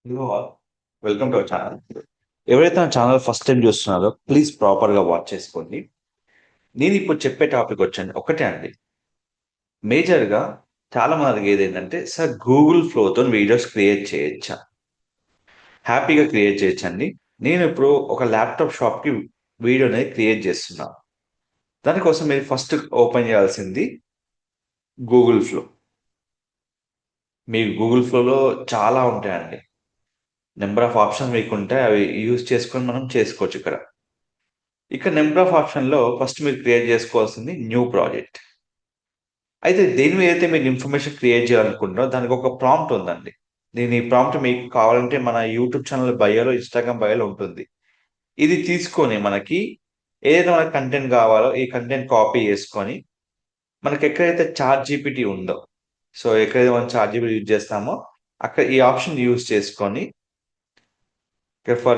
Hello all. Welcome to our channel. ఎవరైతే నా channel first time చూస్తున్నారో ప్లీజ్ ప్రాపర్గా వాచ్ చేసుకోండి. నేను ఇప్పుడు చెప్పే టాపిక్ వచ్చండి ఒకటే అండి. మేజర్గా చాలా మంది అడిగేది ఏంటంటే, సార్ గూగుల్ ఫ్లోతో వీడియోస్ క్రియేట్ చేయొచ్చా? హ్యాపీగా క్రియేట్ చేయొచ్చండి. నేను ఇప్పుడు ఒక ల్యాప్టాప్ షాప్కి వీడియో అనేది క్రియేట్ చేస్తున్నా. దానికోసం మీరు ఫస్ట్ ఓపెన్ చేయాల్సింది గూగుల్ ఫ్లో. మీకు గూగుల్ ఫ్లోలో చాలా ఉంటాయండి. నెంబర్ ఆఫ్ ఆప్షన్స్ మీకు ఉంటాయి. అవి యూజ్ చేసుకొని మనం చేసుకోవచ్చు ఇక్కడ. ఇక్కడ నెంబర్ ఆఫ్ ఆప్షన్‌లో ఫస్ట్ మీరు క్రియేట్ చేసుకోవాల్సింది న్యూ ప్రాజెక్ట్. అయితే దేని మీద అయితే మీరు ఇన్ఫర్మేషన్ క్రియేట్ చేయాలనుకుంటున్నారో దానికి ఒక ప్రాంప్ట్ ఉందండి. నేను ఈ ప్రాంప్ట్ మీకు కావాలంటే మన యూట్యూబ్ ఛానల్ బయోలో, ఇన్‌స్టాగ్రామ్ బయోలో ఉంటుంది. ఇది తీసుకొని మనకి ఏదైతే మనకు కంటెంట్ కావాలో ఈ కంటెంట్ కాపీ చేసుకొని మనకి ఎక్కడైతే చాట్ జీపీటీ ఉందో, సో ఎక్కడైతే మనం చాట్ జీపీటీ యూజ్ చేస్తామో అక్కడ ఈ ఆప్షన్ యూజ్ చేసుకొని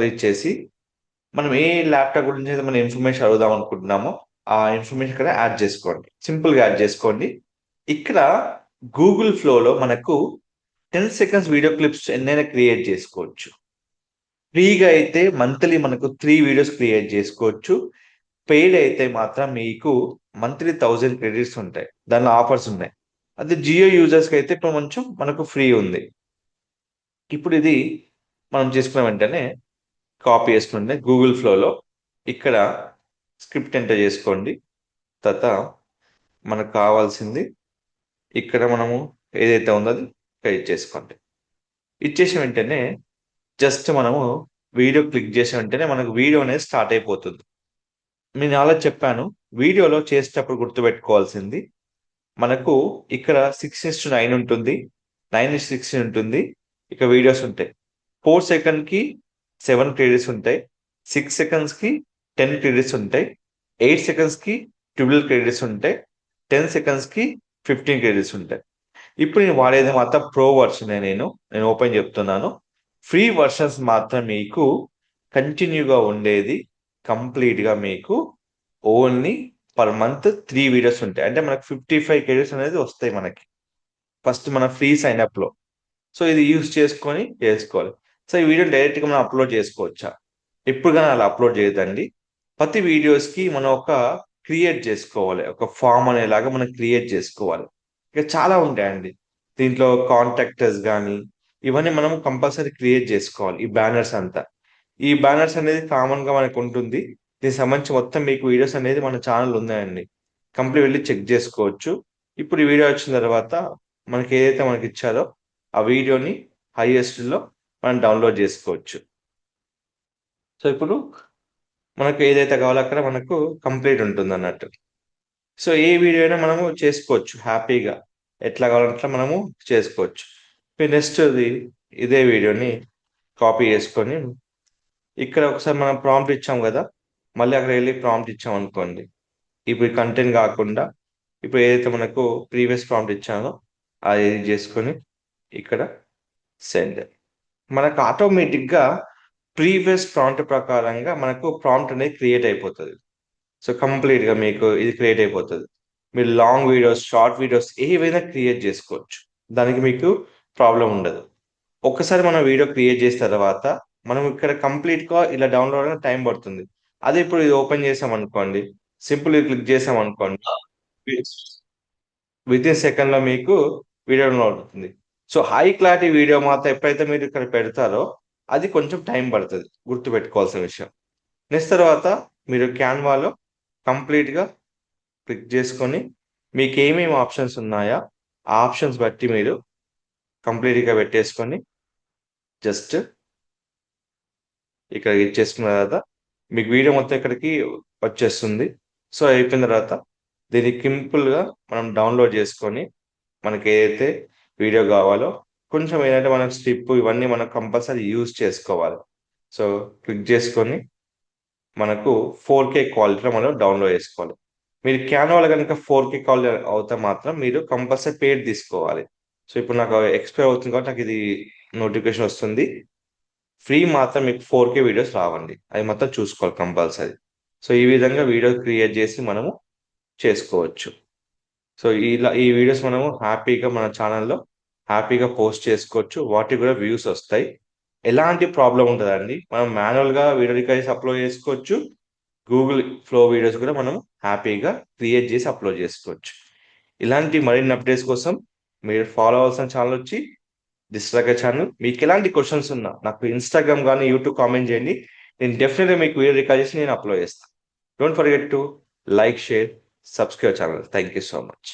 ఇచ్చేసి మనం ఏ ల్యాప్‌టాప్ గురించి అయితే మనం ఇన్ఫర్మేషన్ అడుగుదాం అనుకుంటున్నామో, ఆ ఇన్ఫర్మేషన్ ఇక్కడ యాడ్ చేసుకోండి. సింపుల్‌గా యాడ్ చేసుకోండి. ఇక్కడ గూగుల్ ఫ్లోలో మనకు 10 సెకండ్స్ వీడియో క్లిప్స్ ఎన్నైనా క్రియేట్ చేసుకోవచ్చు. ఫ్రీగా అయితే మంత్లీ మనకు 3 వీడియోస్ క్రియేట్ చేసుకోవచ్చు. పెయిడ్ అయితే మాత్రం మీకు మంత్లీ 1000 క్రెడిట్స్ ఉంటాయి. దానిలో ఆఫర్స్ ఉన్నాయి. అదే జియో యూజర్స్‌కి అయితే ఇప్పుడు కొంచెం మనకు ఫ్రీ ఉంది. ఇప్పుడు ఇది మనం చేసుకున్న వెంటనే కాపీ చేసుకుంటే గూగుల్ ఫ్లోలో ఇక్కడ స్క్రిప్ట్ ఎంటర్ చేసుకోండి. తర్వాత మనకు కావాల్సింది ఇక్కడ మనము ఏదైతే ఉందో అది ఇక్కడ ఇచ్చేసుకోండి. ఇచ్చేసిన వెంటనే జస్ట్ మనము వీడియో క్లిక్ చేసిన వెంటనే మనకు వీడియో అనేది స్టార్ట్ అయిపోతుంది. నేను ఆల్రెడీ చెప్పాను. వీడియోలో చేసేటప్పుడు గుర్తుపెట్టుకోవాల్సింది మనకు ఇక్కడ 6:9 ఉంటుంది. 9:16 ఉంటుంది. ఇక వీడియోస్ ఉంటాయి. 4 సెకండ్‌కి 7 క్రెడిట్స్ ఉంటాయి. 6 సెకండ్స్‌కి 10 క్రెడిట్స్ ఉంటాయి. 8 సెకండ్స్‌కి 12 క్రెడిట్స్ ఉంటాయి. 10 సెకండ్స్‌కి 15 క్రెడిట్స్ ఉంటాయి. ఇప్పుడు నేను వాడేది మాత్రం ప్రో వర్షనే నేను ఓపెన్ చెప్తున్నాను. ఫ్రీ వర్షన్స్ మాత్రం మీకు కంటిన్యూగా ఉండేది కంప్లీట్‌గా మీకు ఓన్లీ పర్ మంత్ 3 వీడియోస్ ఉంటాయి. అంటే మనకు 55 క్రెడిట్స్ అనేది వస్తాయి మనకి. ఫస్ట్ మన ఫ్రీ సైన్ అప్‌లో. సో, ఇది యూజ్ చేసుకొని చేసుకోవాలి. సో, ఈ వీడియోని డైరెక్ట్‌గా మనం అప్‌లోడ్ చేసుకోవచ్చా? ఎప్పుడు గాని అలా అప్‌లోడ్ చేయొద్దండి. ప్రతి వీడియోస్‌కి మనం ఒక క్రియేట్ చేసుకోవాలి. ఒక ఫార్మ్ అనేలాగా మనం క్రియేట్ చేసుకోవాలి. ఇక చాలా ఉంటాయండి. దీంట్లో కాంటాక్టర్స్ గాని, ఇవన్నీ మనం కంపల్సరీ క్రియేట్ చేసుకోవాలి. ఈ బ్యానర్స్ అంతా. ఈ బ్యానర్స్ అనేది కామన్‌గా మనకుంటుంది. దీనికి సంబంధించి మొత్తం మీకు వీడియోస్ అనేది మన ఛానెల్‌లో ఉన్నాయండి. కంప్లీట్ వెళ్లి చెక్ జేసుకోవచ్చు. ఇప్పుడు ఈ వీడియో వచ్చిన తర్వాత మనకేదైతే మనకిచ్చారో ఆ వీడియోని హైయెస్ట్‌లో మనం డౌన్‌లోడ్ జేసుకోవచ్చు. సో, ఇప్పుడు మనకు ఏదైతే కావాలో అక్కడ మనకు కంప్లీట్ ఉంటుందన్నట్టు. సో, ఏ వీడియో అయినా మనము చేసుకోవచ్చు హ్యాపీగా. ఎట్లా కావాలంటే అట్లా మనము చేసుకోవచ్చు. నెక్స్ట్ ఇదే వీడియోని కాపీ చేసుకొని ఇక్కడ ఒకసారి మనం ప్రాంప్ట్ ఇచ్చాం గదా! మళ్ళీ అక్కడికెళ్ళి ప్రాంప్ట్ ఇచ్చామనుకోండి. ఇప్పుడు కంటెంట్ గాకుండా ఇప్పుడు ఏదైతే మనకు ప్రీవియస్ ప్రాంప్ట్ ఇచ్చానో అది ఎడిట్ చేసుకొని ఇక్కడ సెండ్. మనకు ఆటోమేటిక్‌గా ప్రీవియస్ ప్రాంప్ట్ ప్రకారంగా మనకు ప్రాంప్ట్ అనేది క్రియేట్ అయిపోతది. సో, కంప్లీట్‌గా మీకు ఇది క్రియేట్ అయిపోతది. మీరు లాంగ్ వీడియోస్, షార్ట్ వీడియోస్ ఏవైనా క్రియేట్ జేసుకోవచ్చు. దానికి మీకు ప్రాబ్లమ్ ఉండదు. ఒక్కసారి మనం వీడియో క్రియేట్ చేసిన తర్వాత, మనం ఇక్కడ కంప్లీట్‌గా ఇలా డౌన్‌లోడ్ అవ్వడానికి టైం పడుతుంది. అదే ఇప్పుడు ఇది ఓపెన్ చేసామనుకోండి, సింపుల్‌గా క్లిక్ చేసామనుకోండి, వి వితిన్ సెకండ్‌లో మీకు వీడియో డౌన్‌లోడ్ అవుతుంది. సో, హై క్లారిటీ వీడియో మాత్రం ఎప్పుడైతే మీరు ఇక్కడ పెడతారో, అది కొంచెం టైం పడతది. గుర్తుపెట్టుకోవాల్సిన విషయం. నెక్స్ట్ తర్వాత మీరు క్యాన్వాలో కంప్లీట్‌గా క్లిక్ చేసుకొని, మీకేమేమి ఆప్షన్స్ ఉన్నాయో, ఆ ఆప్షన్స్ బట్టి మీరు కంప్లీట్‌గా పెట్టేసుకొని, జస్ట్ ఇక్కడ ఇచ్చేసుకున్న తర్వాత, మీకు వీడియో మొత్తం ఇక్కడికి వచ్చేస్తుంది. సో, అయిపోయిన తర్వాత దీన్ని సింపుల్‌గా మనం డౌన్‌లోడ్ చేసుకొని, మనకేదైతే వీడియో కావాలో, కొంచెం ఏంటంటే మనం స్టిప్ ఇవన్నీ మనం కంపల్సరీ యూజ్ చేసుకోవాలి. సో, క్లిక్ చేసుకొని, మనకు 4కే క్వాలిటీలో మనం డౌన్‌లోడ్ చేసుకోవాలి. మీరు క్యాన్వాలో గనుక 4కే క్వాలిటీ అవుతే మాత్రం మీరు కంపల్సరీ పెయిడ్ తీసుకోవాలి. సో, ఇప్పుడు నాకు ఎక్స్‌పైర్ అవుతుంది కాబట్టి నాకిది నోటిఫికేషన్ వస్తుంది. ఫ్రీ మాత్రం మీకు 4కే వీడియోస్ రావండి. అవి మాత్రం చూసుకోవాలి కంపల్సరీ. సో, ఈ విధంగా వీడియో క్రియేట్ చేసి మనము చేసుకోవచ్చు. సో, ఈ వీడియోస్ మనము హ్యాపీగా మన ఛానెల్‌లో హ్యాపీగా పోస్ట్ చేసుకోవచ్చు. వాటికి కూడా వ్యూస్ ఒస్తాయి. ఎలాంటి ప్రాబ్లం ఉండదండి. మనం మాన్యువల్‌గా వీడియో రికార్డ్ చేసి అప్‌లోడ్ చేసుకోవచ్చు. గూగుల్ ఫ్లో వీడియోస్ కూడా మనం హ్యాపీగా క్రియేట్ చేసి అప్‌లోడ్ చేసుకోవచ్చు. ఇలాంటి మరిన్ని అప్డేట్స్ కోసం మీరు ఫాలో అవ్వాల్సిన ఛానల్ వచ్చి దిశరగ ఛానల్. మీకు ఎలాంటి క్వెషన్స్ ఉన్నా నాకు ఇన్‌స్టాగ్రామ్ గాని, యూట్యూబ్ కామెంట్ చేయండి. నేను డెఫినిట్‌గా మీకు వీడియో రికార్డ్ చేసి నేను అప్‌లోడ్ చేస్తాను. Don't forget to like, share, subscribe channel. Thank you so much.